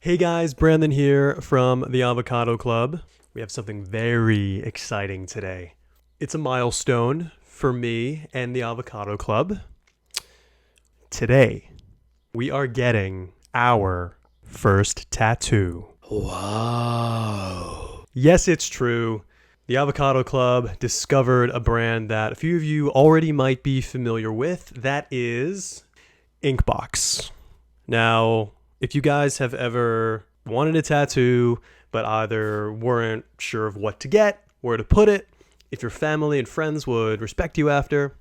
Hey guys, Brandon here from the Avocado Club. We have something very exciting today. It's a milestone for me and the Avocado Club. Today, we are getting our first tattoo. Wow. Yes, it's true. The Avocado Club discovered a brand that a few of you already might be familiar with. That is Inkbox. Now, if you guys have ever wanted a tattoo, but either weren't sure of what to get, where to put it, if your family and friends would respect you after,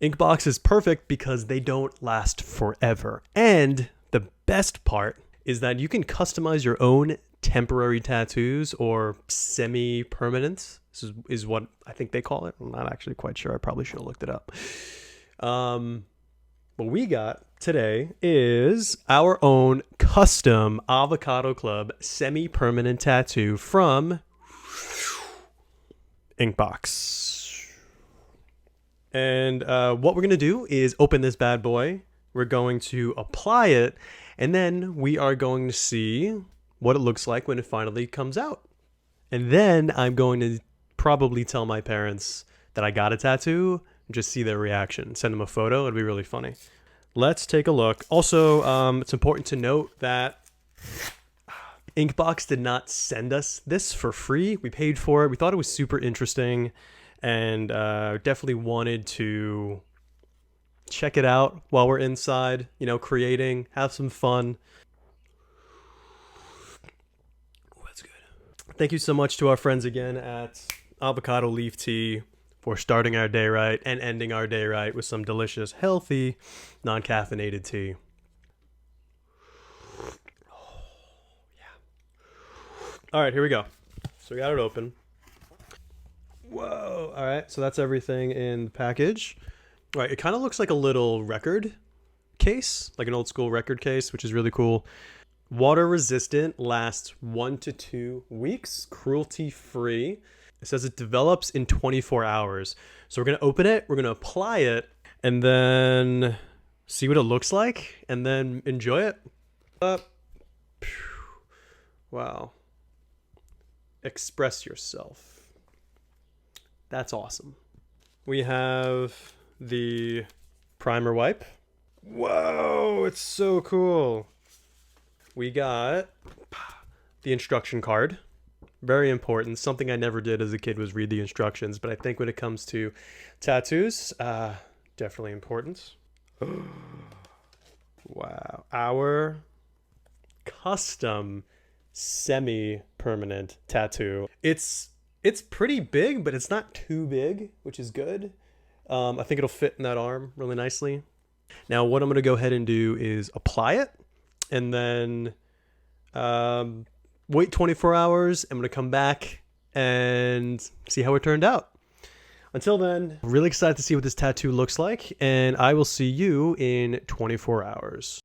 Inkbox is perfect because they don't last forever. And the best part is that you can customize your own temporary tattoos or semi-permanent. This is what I think they call it. I'm not actually quite sure. I probably should have looked it up. What we got today is our own custom Avocado Club semi-permanent tattoo from Inkbox. And what we're going to do is open this bad boy. We're going to apply it, and then we are going to see what it looks like when it finally comes out. And then I'm going to probably tell my parents that I got a tattoo, just see their reaction, send them a photo. It'd be really funny. Let's take a look. Also, it's important to note that Inkbox did not send us this for free. We paid for it. We thought it was super interesting and definitely wanted to check it out while we're inside, creating, have some fun. Oh, that's good. Thank you so much to our friends again at Avocado Leaf Tea for starting our day right and ending our day right with some delicious, healthy, non-caffeinated tea. Oh, yeah. All right, here we go. So we got it open. Whoa. All right, so that's everything in the package. All right, it kind of looks like a little record case, like an old school record case, which is really cool. Water resistant, lasts 1 to 2 weeks, cruelty free. It says it develops in 24 hours. So we're going to open it, we're going to apply it, and then see what it looks like, and then enjoy it. Wow. Express yourself. That's awesome. We have the primer wipe. Whoa, it's so cool. We got the instruction card. Very important. Something I never did as a kid was read the instructions, but I think when it comes to tattoos, definitely important. Wow. Our custom semi-permanent tattoo. It's pretty big, but it's not too big, which is good. I think it'll fit in that arm really nicely. Now, what I'm going to go ahead and do is apply it, and then wait 24 hours. I'm going to come back and see how it turned out. Until then, I'm really excited to see what this tattoo looks like, and I will see you in 24 hours.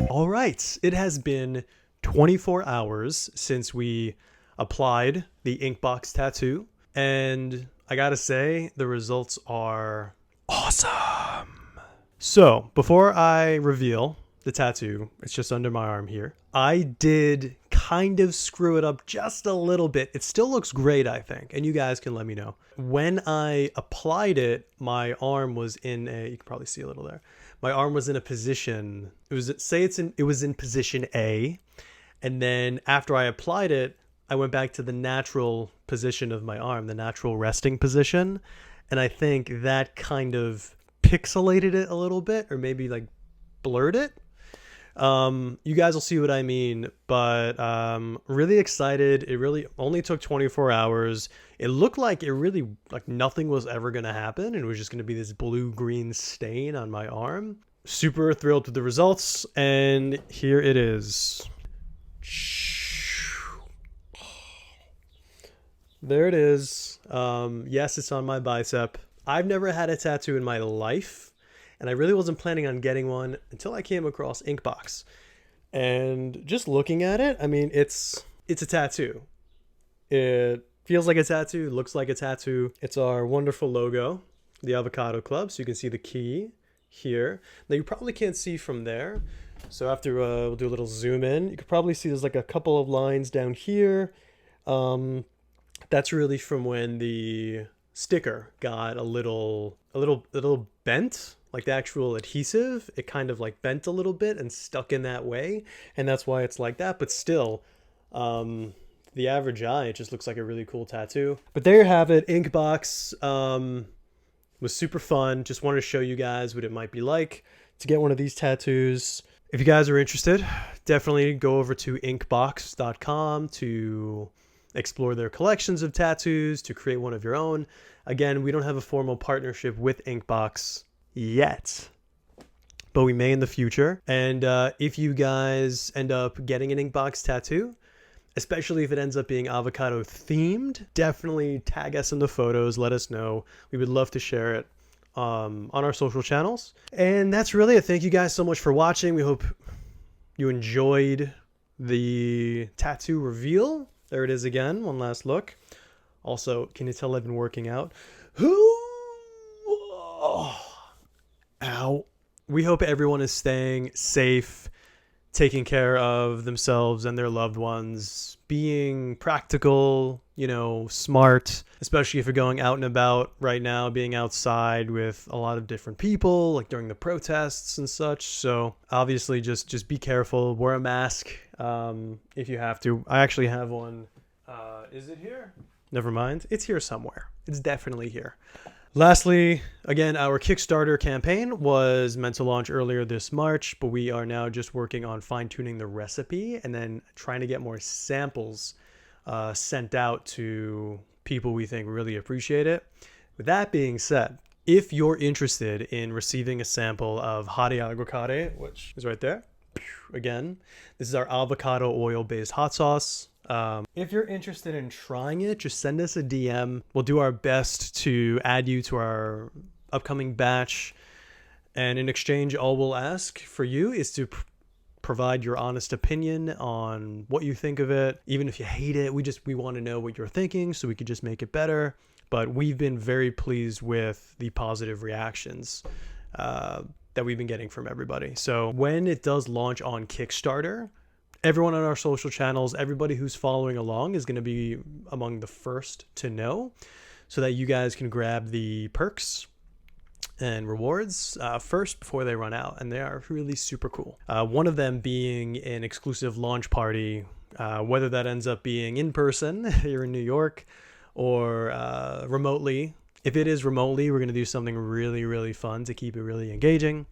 All right, it has been 24 hours since we applied the Inkbox tattoo. And I gotta say, the results are awesome. So before I reveal the tattoo, it's just under my arm here, I did kind of screw it up just a little bit. It still looks great, I think, and you guys can let me know. When I applied it, my arm was in a, you can probably see a little there, my arm was in a position, it was in position A, and then after I applied it, I went back to the natural position of my arm, the natural resting position, and I think that kind of pixelated it a little bit, or maybe like blurred it. You guys will see what I mean, but really excited. It really only took 24 hours. It looked like nothing was ever going to happen, and it was just going to be this blue-green stain on my arm. Super thrilled with the results, and here it is. There it is. Yes, it's on my bicep. I've never had a tattoo in my life, and I really wasn't planning on getting one until I came across Inkbox. And just looking at it, I mean, it's a tattoo. It feels like a tattoo, looks like a tattoo. It's our wonderful logo, the Avocado Club, so you can see the key here. Now, you probably can't see from there, so after we'll do a little zoom in. You can probably see there's like a couple of lines down here. That's really from when the sticker got a little bent, like the actual adhesive. It kind of like bent a little bit and stuck in that way, and that's why it's like that. But still, the average eye, it just looks like a really cool tattoo. But there you have it. Inkbox was super fun. Just wanted to show you guys what it might be like to get one of these tattoos. If you guys are interested, definitely go over to inkbox.com to explore their collections of tattoos, to create one of your own. Again, we don't have a formal partnership with Inkbox yet, but we may in the future. And if you guys end up getting an Inkbox tattoo, especially if it ends up being avocado themed, definitely tag us in the photos. Let us know. We would love to share it on our social channels. And that's really it. Thank you guys so much for watching. We hope you enjoyed the tattoo reveal. There it is again. One last look. Also, can you tell I've been working out? Ow. We hope everyone is staying safe, taking care of themselves and their loved ones, being practical, smart, especially if you're going out and about right now, being outside with a lot of different people, like during the protests and such. So obviously just be careful, wear a mask if you have to. I actually have one. Is it here? Never mind. It's here somewhere. It's definitely here. Lastly, again, our Kickstarter campaign was meant to launch earlier this March, but we are now just working on fine-tuning the recipe and then trying to get more samples sent out to people we think really appreciate it. With that being said, if you're interested in receiving a sample of Hot Avocado, which is right there, again, this is our avocado oil-based hot sauce. If you're interested in trying it, just send us a DM. We'll do our best to add you to our upcoming batch. And in exchange, all we'll ask for you is to provide your honest opinion on what you think of it. Even if you hate it, we want to know what you're thinking so we could just make it better. But we've been very pleased with the positive reactions that we've been getting from everybody. So when it does launch on Kickstarter, everyone on our social channels, everybody who's following along is going to be among the first to know, so that you guys can grab the perks and rewards first before they run out. And they are really super cool. One of them being an exclusive launch party, whether that ends up being in person here in New York or remotely. If it is remotely, we're going to do something really, really fun to keep it really engaging.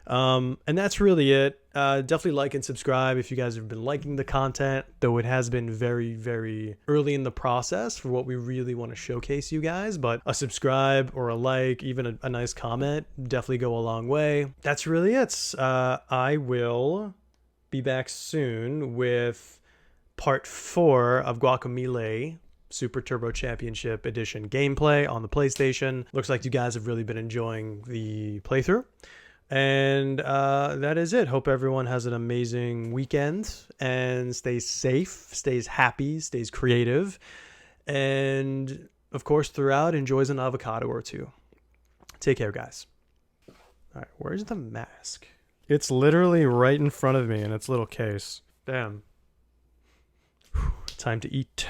And that's really it. Definitely like and subscribe if you guys have been liking the content, though it has been very, very early in the process for what we really want to showcase you guys. But a subscribe or a like, even a nice comment, definitely go a long way. That's really it. I will be back soon with part 4 of Guacamelee Super Turbo Championship Edition gameplay on the PlayStation. Looks like you guys have really been enjoying the playthrough. And that is it. Hope everyone has an amazing weekend and stays safe, stays happy, stays creative. And of course, throughout, enjoys an avocado or two. Take care, guys. All right, where's the mask? It's literally right in front of me in its little case. Damn. Time to eat.